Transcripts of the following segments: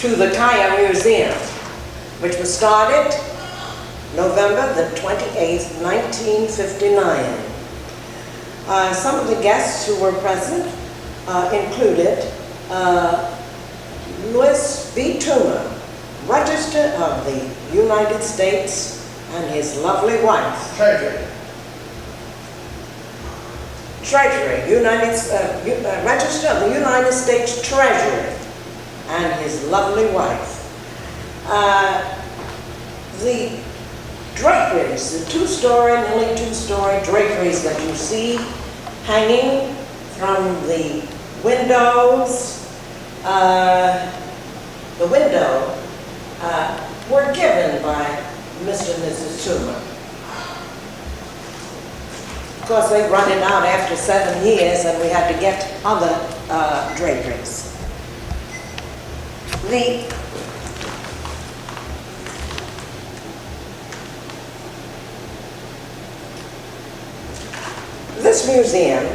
to the Kiah Museum, which was started November the 28th, 1959. Some of the guests who were present included Louis V. Toomer, Register of the United States, and his lovely wife. Treasury, Register of the United States Treasury, and his lovely wife. The draperies, the nearly two-story draperies that you see hanging from the windows, were given by Mr. and Mrs. Toomer. Of course, they run it out after 7 years, and we had to get other draperies. This museum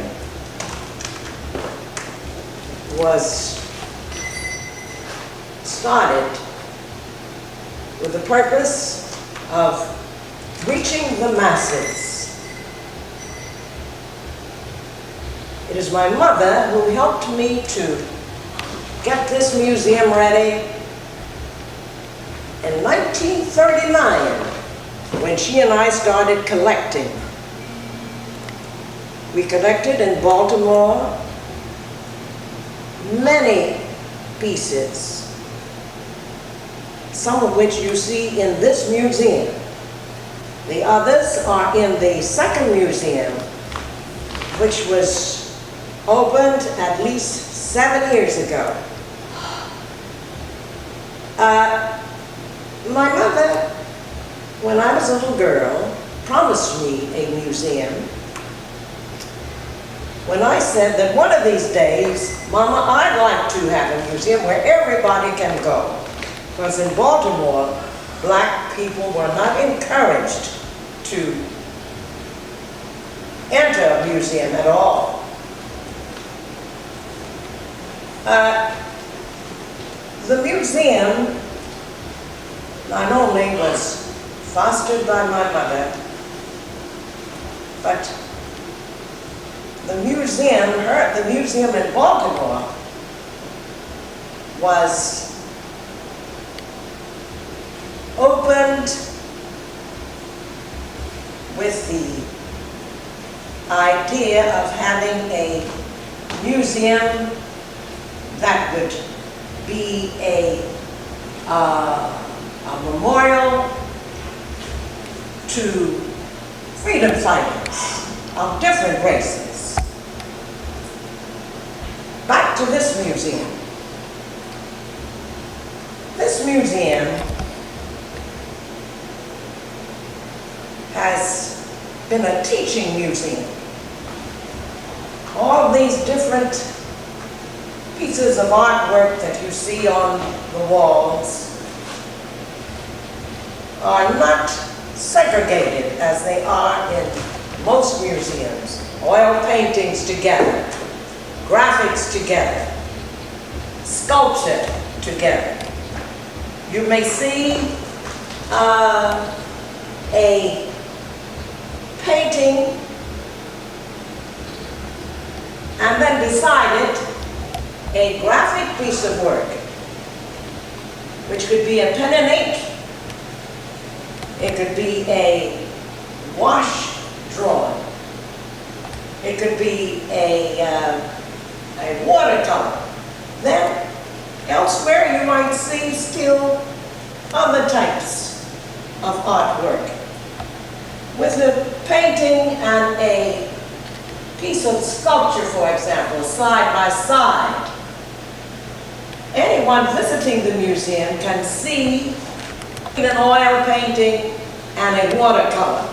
was started with the purpose of reaching the masses. It is my mother who helped me to get this museum ready in 1939, when she and I started collecting. We collected in Baltimore many pieces, some of which you see in this museum. The others are in the second museum, which was opened at least 7 years ago. My mother, when I was a little girl, promised me a museum. When I said that one of these days, Mama, I'd like to have a museum where everybody can go. Because in Baltimore, black people were not encouraged to enter a museum at all. The museum not only was fostered by my mother, but the museum in Baltimore was opened with the idea of having a museum that would be a memorial to freedom fighters of different races. Back to this museum. This museum has been a teaching museum. All these different pieces of artwork that you see on the walls are not segregated as they are in most museums. Oil paintings together, graphics together, sculpture together. You may see a painting and then beside it a graphic piece of work, which could be a pen and ink, it could be a wash drawing, it could be a watercolor. Then elsewhere you might see still other types of artwork, with a painting and a piece of sculpture, for example, side by side. Anyone visiting the museum can see an oil painting and a watercolor.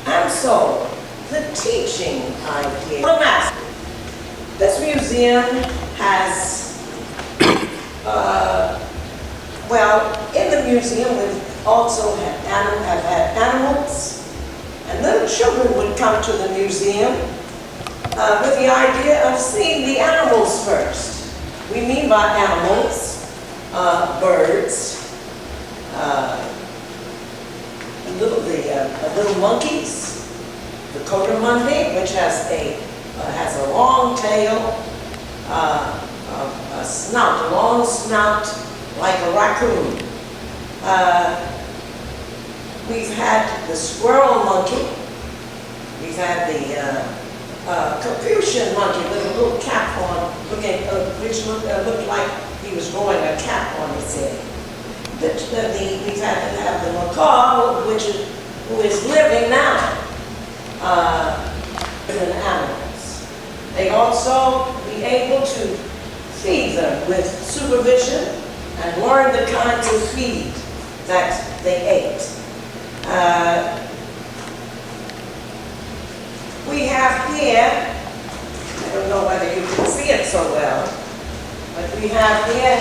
And so, the teaching idea. This museum has, in the museum we've also have had animals, and little children would come to the museum with the idea of seeing the animals first. We mean by animals birds, little monkeys, the coatermundi, which has a long tail, a snout, a long snout like a raccoon. We've had the squirrel monkey. We've had the Capuchin monkey with a little cap on, which looked like he was growing a cap on his head. We've had to have the macaw, who is living now, in animals. They also be able to feed them with supervision and learn the kinds of feed that they ate. We have here, I don't know whether you can see it so well, but we have here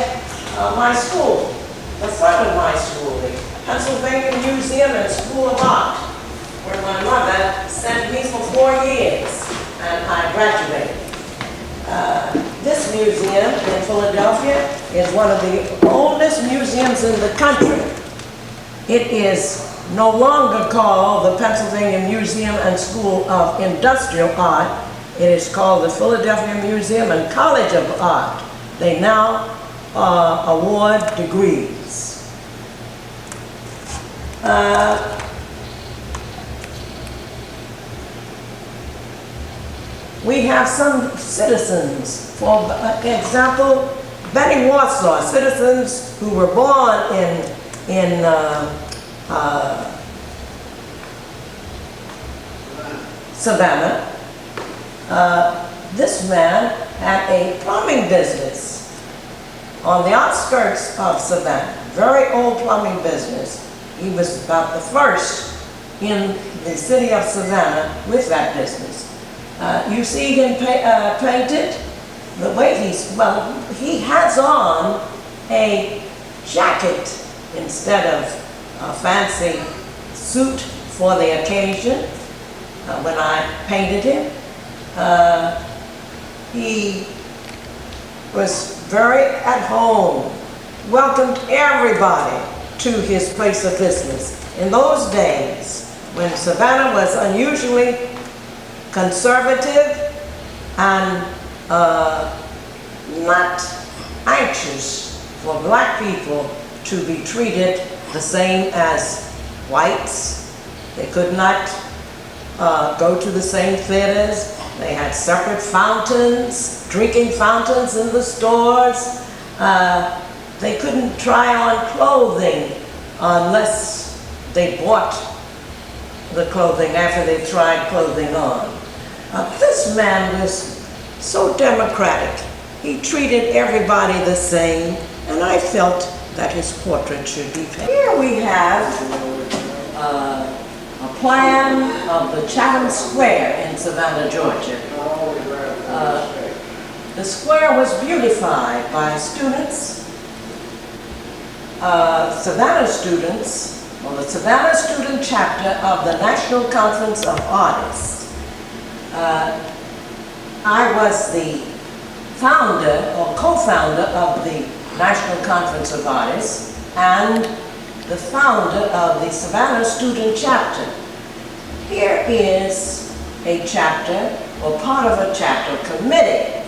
my school, the front of my school, the Pennsylvania Museum and School of Art, where my mother sent me for 4 years, and I graduated. This museum in Philadelphia is one of the oldest museums in the country. It is no longer called the Pennsylvania Museum and School of Industrial Art. It is called the Philadelphia Museum and College of Art. They now award degrees. We have some citizens, for example, Benny Warsaw, citizens who were born in Savannah. This man had a plumbing business on the outskirts of Savannah, very old plumbing business. He was about the first in the city of Savannah with that business. You see him painted the way he has on a jacket instead of a fancy suit for the occasion. When I painted him, he was very at home, welcomed everybody to his place of business. In those days, when Savannah was unusually conservative and not anxious for black people to be treated the same as whites. They could not go to the same theaters. They had separate fountains, drinking fountains in the stores. They couldn't try on clothing unless they bought the clothing after they tried clothing on. This man was so democratic. He treated everybody the same, and I felt that his portrait should be painted. Here we have a plan of the Chatham Square in Savannah, Georgia. The square was beautified by students, Savannah students, or the Savannah Student Chapter of the National Conference of Artists. I was the founder or co-founder of the National Conference of Artists and the founder of the Savannah Student Chapter. Here is a chapter, or part of a chapter, committee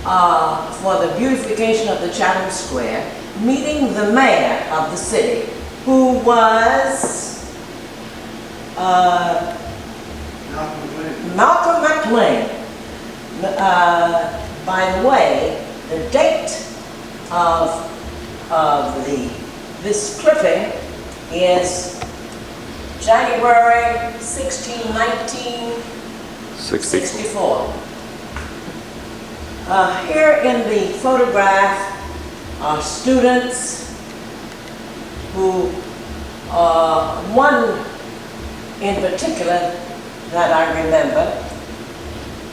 for the beautification of the Chatham Square, meeting the mayor of the city, who was Malcolm McLean. By the way, the date of this clipping is January 16, 1964. Here in the photograph are students who, one in particular that I remember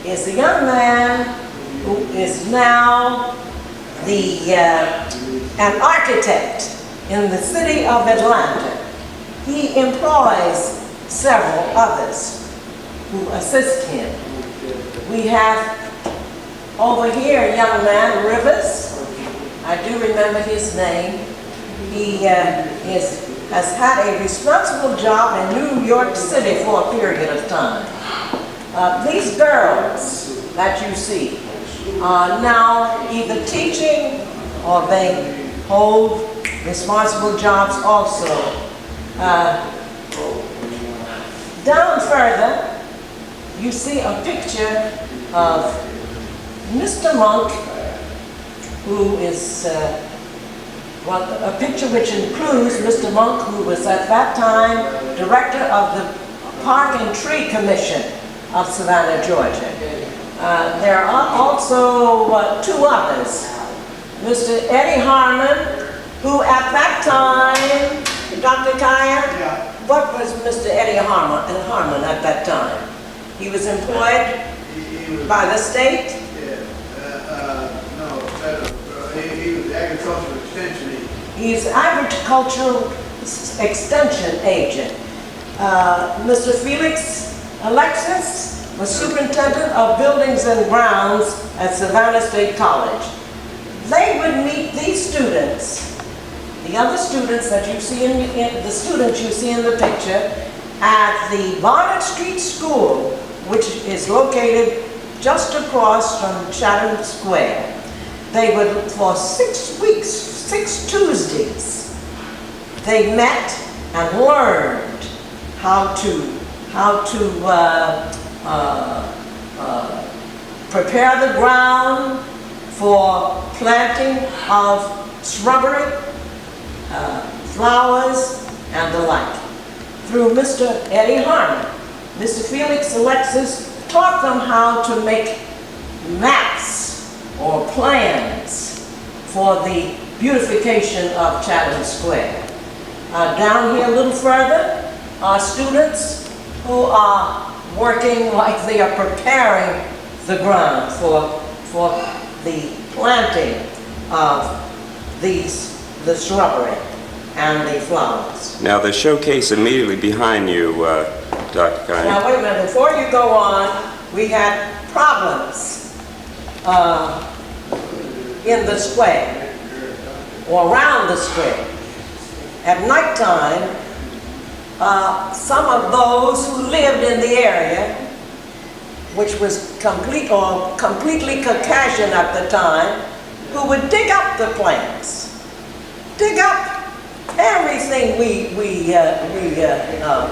is a young man who is now an architect in the city of Atlanta. He employs several others who assist him. We have over here a young man, Rivers. I I do remember his name. He has had a responsible job in New York City for a period of time. These girls that you see are now either teaching or they hold responsible jobs also. Down further, you see a picture of Mr. Monk, who is a picture which includes Mr. Monk, who was at that time director of the Park and Tree Commission of Savannah, Georgia. There are also two others. Mr. Eddie Harmon, who at that time, Dr. Kiah, what was Mr. Eddie Harmon at that time? He was employed by the state? He was agricultural extension agent. He's agricultural extension agent. Mr. Felix Alexis was superintendent of buildings and grounds at Savannah State College. They would meet these students, the other students that you see the students you see in the picture, at the Barnett Street School, which is located just across from Chatham Square. They would, for 6 weeks, 6 Tuesdays, they met and learned how to prepare the ground for planting of shrubbery, flowers, and the like. Through Mr. Eddie Harmon, Mr. Felix Alexis taught them how to make maps or plans for the beautification of Chatham Square. Down here a little further are students who are working like they are preparing the ground for the planting of the shrubbery and the flowers. Now the showcase immediately behind you, Dr. Kiah. Now wait a minute, before you go on, we had problems in the square, or around the square. At nighttime, some of those who lived in the area, which was completely Caucasian at the time, who would dig up the plants, dig up everything we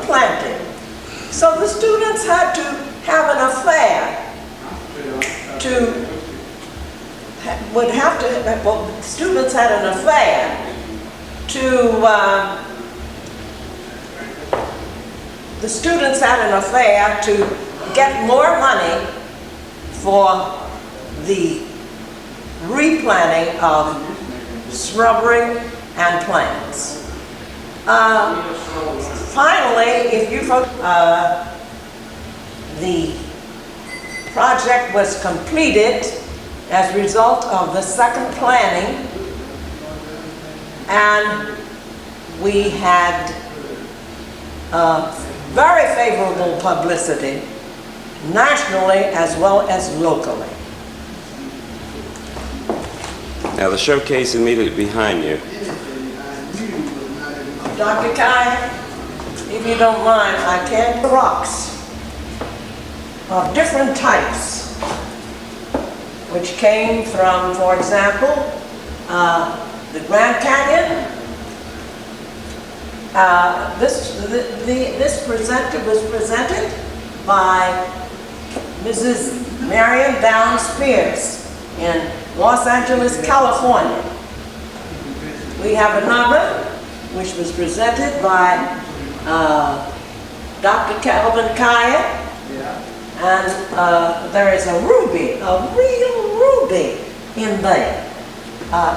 planted. So the students had to have an affair students had an affair to get more money for the replanting of shrubbery and plants. Finally, the project was completed as a result of the second planning, and we had very favorable publicity nationally as well as locally. Now the showcase immediately behind you. Dr. Kiah, if you don't mind, I can rocks of different types, which came from, for example, the Grand Canyon. This was presented by Mrs. Marion Downs Pierce in Los Angeles, California. We have another, which was presented by Dr. Calvin Kiah. And there is a ruby, a real ruby in there,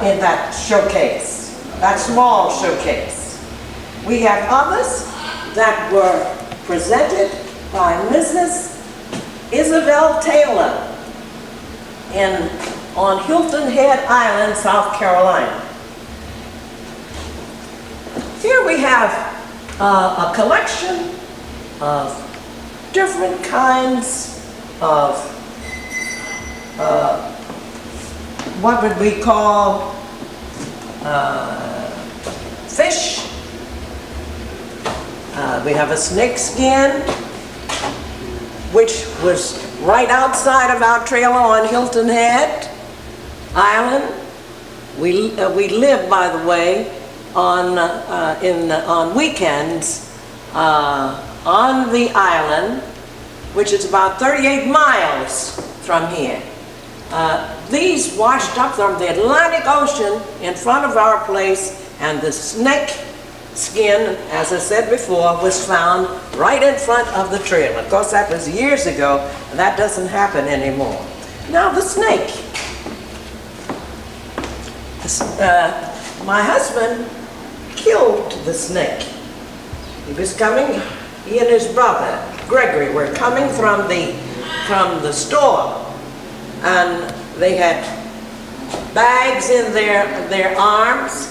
in that showcase, that small showcase. We have others that were presented by Mrs. Isabel Taylor on Hilton Head Island, South Carolina. Here we have a collection of different kinds of what would we call fish. We have a snake skin, which was right outside of our trailer on Hilton Head Island. We live, by the way, on weekends on the island, which is about 38 miles from here. These washed up from the Atlantic Ocean in front of our place, and the snake skin, as I said before, was found right in front of the trailer. Of course, that was years ago, and that doesn't happen anymore. Now, the snake. My husband killed the snake. He was coming, he and his brother, Gregory, were coming from the store, and they had bags in their arms,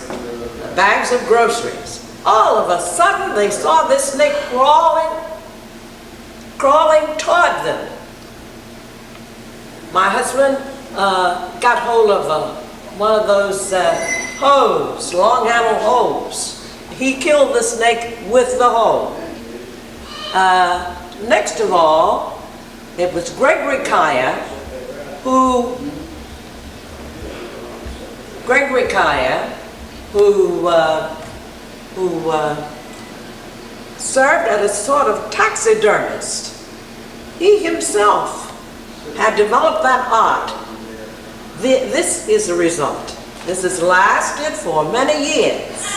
bags of groceries. All of a sudden, they saw this snake crawling toward them. My husband got hold of one of those hose, long-handled hose. He killed the snake with the hose. Next of all, it was Gregory Kiah who served as a sort of taxidermist. He himself had developed that art. This is the result. This has lasted for many years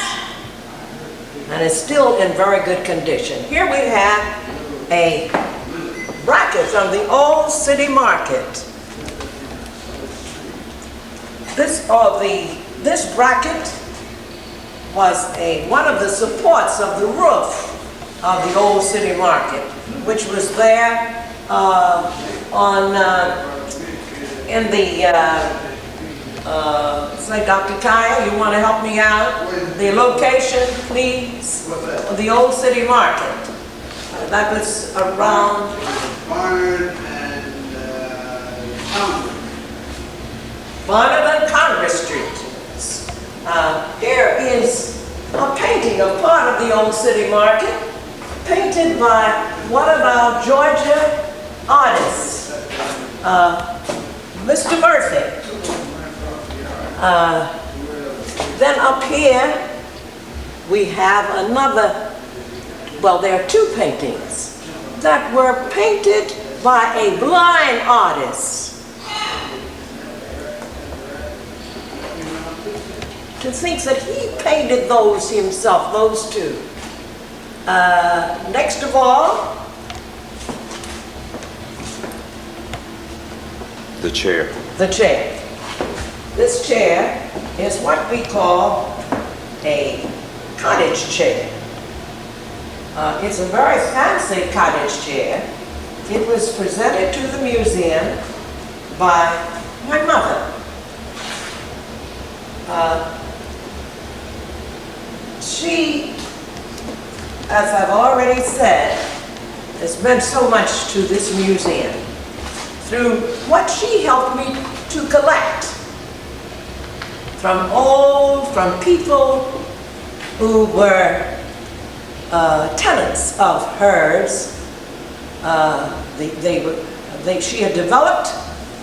and is still in very good condition. Here we have a bracket from the old city market. This bracket was one of the supports of the roof of the old city market, which was there say, Dr. Kiah, you want to help me out? The location, please, of the old city market. That was around Barnard and Congress. Barnard and Congress Street. There is a painting of part of the old city market, painted by one of our Georgia artists, Mr. Murphy. Then up here, we have another, well, there are two paintings that were painted by a blind artist. To think that he painted those himself, those two. Next of all, The chair. the chair. This chair is what we call a cottage chair. It's a very fancy cottage chair. It was presented to the museum by my mother. She, as I've already said, has meant so much to this museum through what she helped me to collect from people who were tenants of hers. She had developed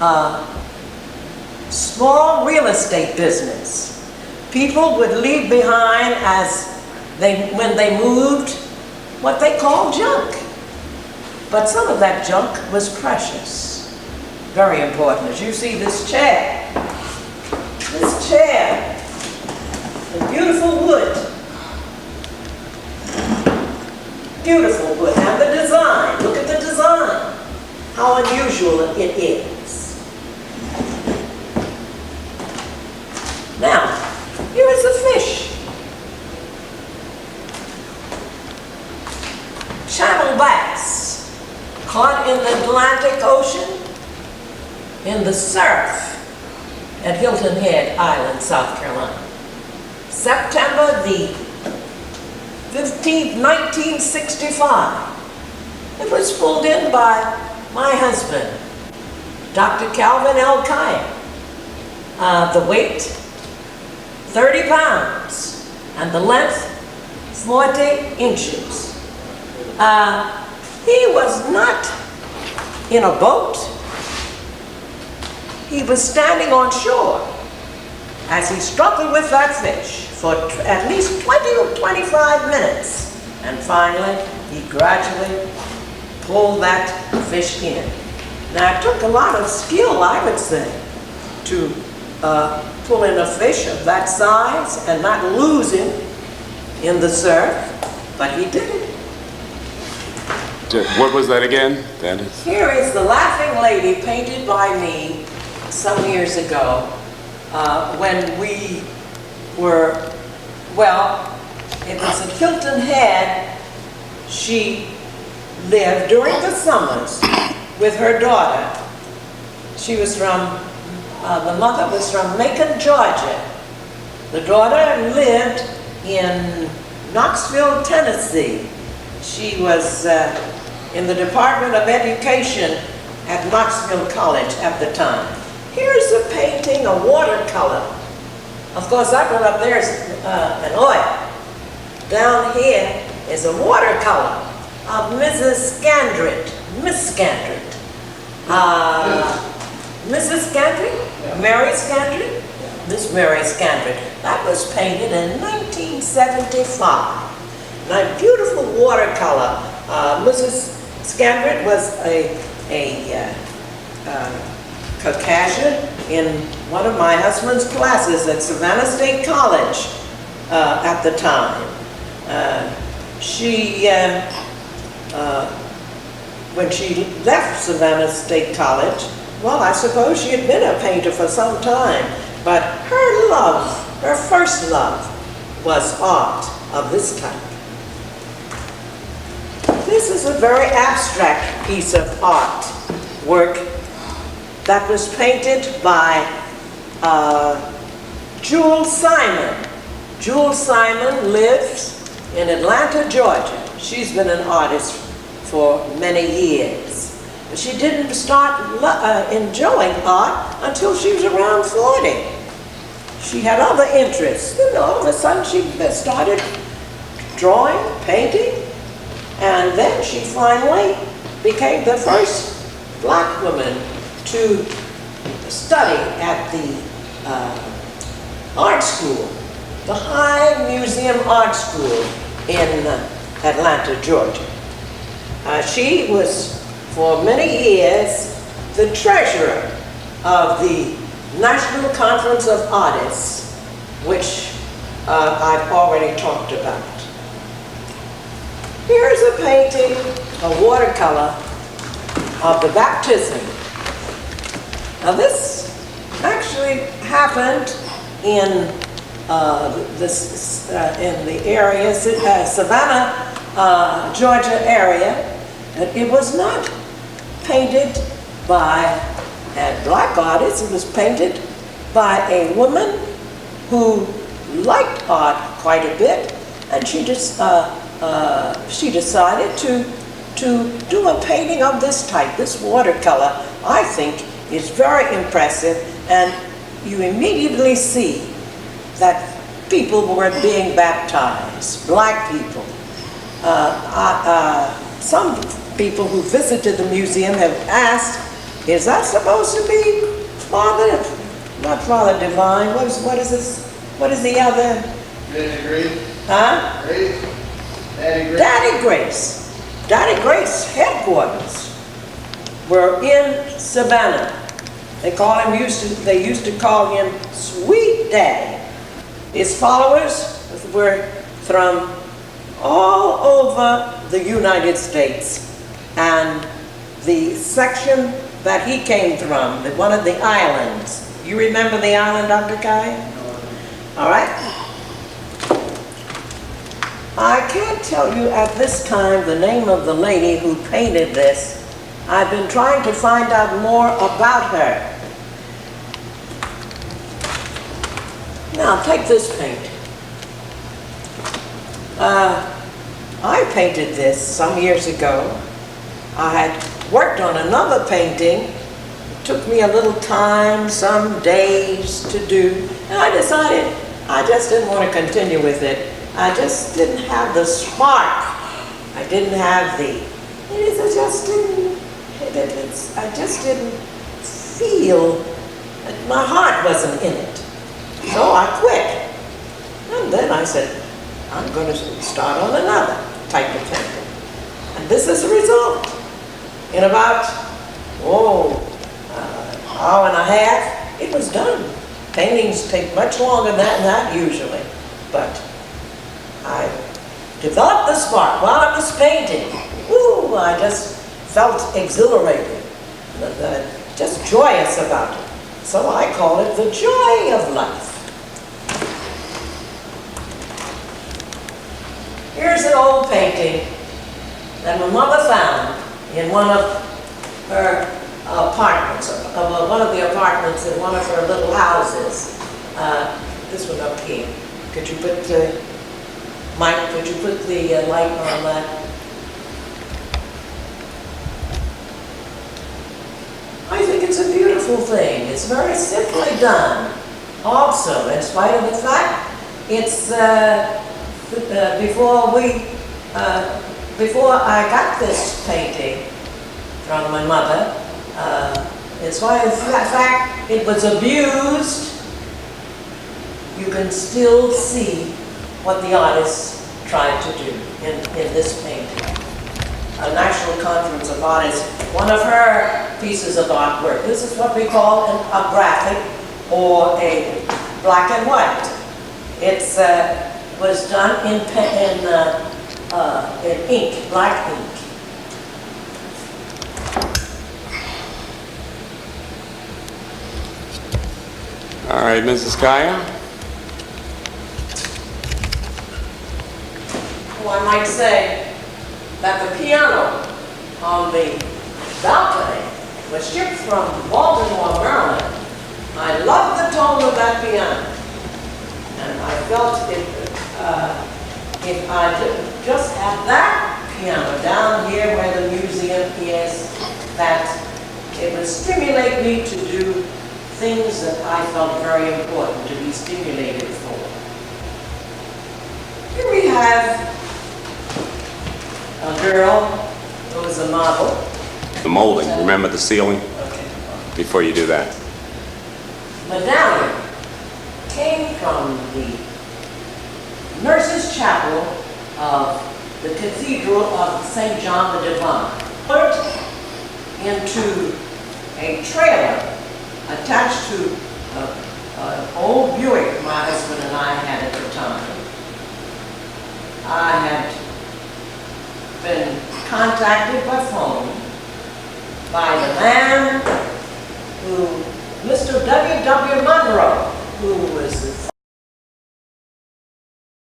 a small real estate business. People would leave behind when they moved what they called junk. But some of that junk was precious, very important. As you see this chair, the beautiful wood, and the design. Look at the design, how unusual it is. Now, here is a fish. Channel bass, caught in the Atlantic Ocean, in the surf at Hilton Head Island, South Carolina. September the 15th, 1965. It was pulled in by my husband, Dr. Calvin L. Kiah. The weight 30 pounds, and the length 40 inches. He was not in a boat. He was standing on shore as he struggled with that fish for at least 20 or 25 minutes. And finally, he gradually pulled that fish in. Now, it took a lot of skill, I would say, to pull in a fish of that size and not lose him in the surf, but he did it. What was that again? That is... Here is the Laughing Lady, painted by me some years ago when we were, well, it was at Hilton Head. She lived during the summers with her daughter. She was from, the mother was from Macon, Georgia. The daughter lived in Knoxville, Tennessee. She was in the Department of Education at Knoxville College at the time. Here's a painting, a watercolor. Of course, that one up there is an oil. Down here is a watercolor of Mrs. Scandrett, Miss Scandrett. Mrs. Scandrett? Yeah. Mary Scandrett? Yeah. Miss Mary Scandrett. That was painted in 1975. Now, beautiful watercolor. Mrs. Scandrett was a Caucasian in one of my husband's classes at Savannah State College at the time. When she left Savannah State College, well, I suppose she had been a painter for some time, but her love, her first love, was art of this type. This is a very abstract piece of art work that was painted by Jules Simon. Jules Simon lives in Atlanta, Georgia. She's been an artist for many years. But she didn't start enjoying art until she was around 40. She had other interests. You know, all of a sudden she started drawing, painting, and then she finally became the first black woman to study at the art school, the Kiah Museum Art School in Atlanta, Georgia. She was, for many years, the treasurer of the National Conference of Artists, which I've already talked about. Here's a painting, a watercolor, of the baptism. Now this actually happened in the area, Savannah, Georgia area. It was not painted by a black artist. It was painted by a woman who liked art quite a bit, and she decided to do a painting of this type. This watercolor, I think, is very impressive, and you immediately see that people were being baptized, black people. Some people who visited the museum have asked, is that supposed to be Father, not Father Divine, what is this, what is the other? Daddy Grace. Huh? Grace. Daddy Grace. Daddy Grace. Daddy Grace headquarters were in Savannah. They used to call him Sweet Daddy. His followers were from all over the United States, and the section that he came from, one of the islands. You remember the island, Dr. Kiah? All right. I can't tell you at this time the name of the lady who painted this. I've been trying to find out more about her. Now, take this painting. I painted this some years ago. I had worked on another painting. It took me a little time, some days to do, and I decided I just didn't want to continue with it. I just didn't have the spark. I didn't have the, I just didn't, I just didn't feel, my heart wasn't in it. So I quit. And then I said, I'm going to start on another type of painting. And this is the result. In about, hour and a half, it was done. Paintings take much longer than that usually, but I developed the spark while I was painting. Ooh, I just felt exhilarated, just joyous about it. So I call it the joy of life. Here's an old painting that my mother found in one of her apartments, one of the apartments in one of her little houses. This one up here. Could you put, Mike, could you put the light on that? I think it's a beautiful thing. It's very simply done. Also, in spite of the fact, it's before I got this painting from my mother, in spite of the fact it was abused, you can still see what the artist tried to do in this painting. A National Conference of Artists, one of her pieces of artwork. This is what we call a graphic or a black and white. It was done in ink, black ink. All right, Mrs. Kiah? Well, I might say that the piano on the balcony was shipped from Baltimore, Maryland. I love the tone of that piano. And I felt if I just had that piano down here where the museum is, that it would stimulate me to do things that I felt very important to be stimulated for. Here we have a girl who was a model. The molding, remember the ceiling? Okay. Before you do that. Medallion came from the Nurses' Chapel of the Cathedral of St. John the Divine. Put into a trailer attached to an old Buick my husband and I had at the time. I had been contacted by phone by the man who, Mr. W.W.